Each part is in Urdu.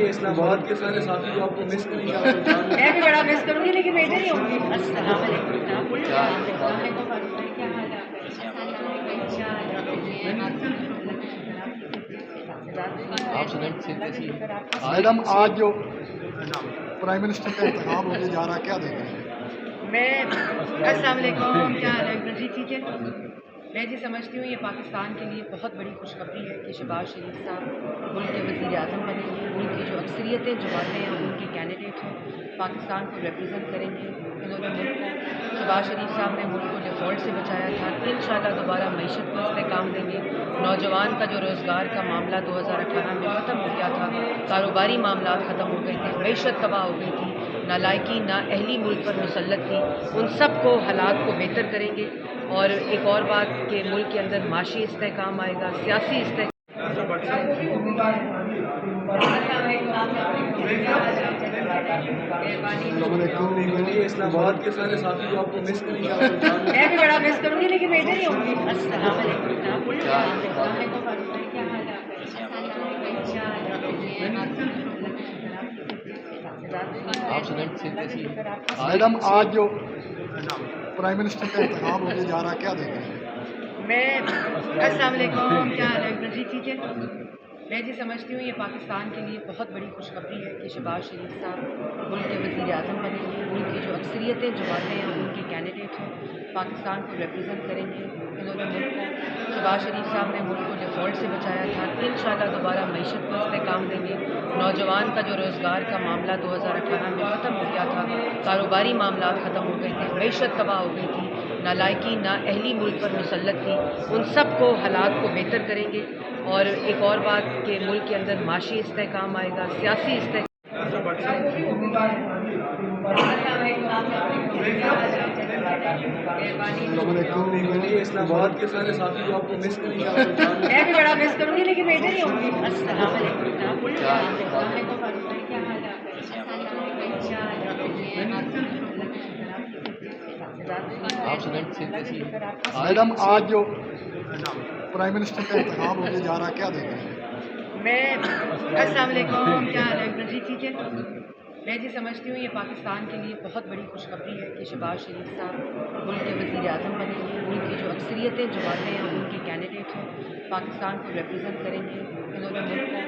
اسلام آباد کے سارے ساتھی جو آپ کو مس کریں گے میں بھی بڑا مس کروں گی لیکن میں ادھر ہی ہوں گی. السلام علیکم. میڈم آج جو پرائم منسٹر کا انتخاب ہونے جا رہا ہے کیا دیکھ رہے ہیں؟ السلام علیکم. کیا حال ہے جی؟ ٹھیک ہے. میں جی سمجھتی ہوں یہ پاکستان کے لیے بہت بڑی خوشخبری ہے کہ شہباز شریف صاحب ملک کے وزیر اعظم بنے گے. ملک کی جو اکثریتیں جو باتیں ہیں ان کے کینڈیڈیٹ ہیں پاکستان کو ریپرزینٹ کریں گے. انہوں نے ملک کو شہباز شریف صاحب نے ملک کو ڈیفالٹ سے بچایا تھا. انشاءاللہ دوبارہ معیشت کو استحکام دیں گے. نوجوان کا جو روزگار کا معاملہ 2018 میں ختم ہو گیا تھا, کاروباری معاملات ختم ہو گئے تھے, معیشت تباہ ہو گئی تھی, نالائکی نااہلی ملک پر مسلط تھی, ان سب کو حالات کو بہتر کریں گے. اور ایک اور بات کہ ملک کے اندر معاشی استحکام آئے گا, سیاسی استحکام. اسلام آباد کے سارے ساتھی جو آپ کو مس کریں گے میں بھی بڑا مس کروں گی لیکن میں ادھر ہی ہوں گی. السلام علیکم. میڈم آج جو پرائم منسٹر کا انتخاب ہونے جا رہا ہے کیا دیکھ رہے ہیں؟ السلام علیکم. کیا حال ہے جی? ٹھیک ہے. میں جی سمجھتی ہوں یہ پاکستان کے لیے بہت بڑی خوشخبری ہے کہ شہباز شریف صاحب ملک کے وزیر اعظم بنے گے. ملک کی جو اکثریتیں جو باتیں ہیں ان کے کینڈیڈیٹ ہیں پاکستان کو ریپرزینٹ کریں گے. انہوں نے ملک کو شہباز شریف صاحب نے ملک کو ڈیفالٹ سے بچایا تھا. انشاءاللہ دوبارہ معیشت کو استحکام دیں گے. نوجوان کا جو روزگار کا معاملہ 2018 میں ختم ہو گیا تھا, کاروباری معاملات ختم ہو گئے تھے, معیشت تباہ ہو گئی تھی, نالائکی نااہلی ملک پر مسلط تھی, ان سب کو حالات کو بہتر کریں گے. اور ایک اور بات کہ ملک کے اندر معاشی استحکام آئے گا, سیاسی استحکام. اسلام آباد کے سارے ساتھی جو آپ کو مس کریں گے میں بھی بڑا مس کروں گی لیکن میں ادھر ہی ہوں گی. السلام علیکم. میڈم آج جو پرائم منسٹر کا انتخاب ہونے جا رہا ہے کیا دیکھ رہے ہیں؟ السلام علیکم. کیا حال ہے جی? ٹھیک ہے. میں جی سمجھتی ہوں یہ پاکستان کے لیے بہت بڑی خوشخبری ہے کہ شہباز شریف صاحب ملک کے وزیر اعظم بنے گے. ملک کی جو اکثریتیں جو باتیں ہیں ان کے کینڈیڈیٹ ہیں پاکستان کو ریپرزینٹ کریں گے. انہوں نے ملک کو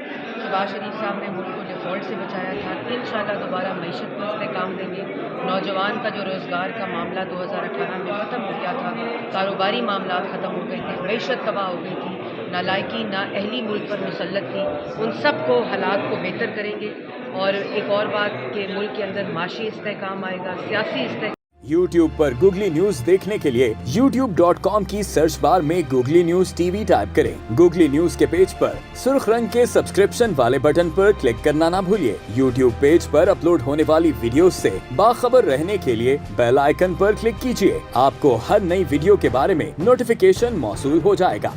شہباز شریف صاحب نے ملک کو ڈیفالٹ سے بچایا تھا. انشاءاللہ دوبارہ معیشت کو استحکام دیں گے. نوجوان کا جو روزگار کا معاملہ 2018 میں ختم ہو گیا تھا, کاروباری معاملات ختم ہو گئے تھے, معیشت تباہ ہو گئی تھی, نالائکی نااہلی ملک پر مسلط تھی, ان سب کو حالات کو بہتر کریں گے. اور ایک اور بات کہ ملک کے اندر معاشی استحکام آئے گا, سیاسی استحکام. YouTube پر گوگلی نیوز دیکھنے کے لیے youtube.com کی سرچ بار میں googly news T V type کریں. گوگلی نیوز کے پیج پر سرخ رنگ کے سبسکرپشن والے بٹن پر کلک کرنا نہ بھولیے. YouTube پیج پر اپلوڈ ہونے والی ویڈیوز سے باخبر رہنے کے لیے بیل آئیکن پر کلک کیجیے. آپ کو ہر نئی ویڈیو کے بارے میں نوٹیفیکیشن موصول ہو جائے گا.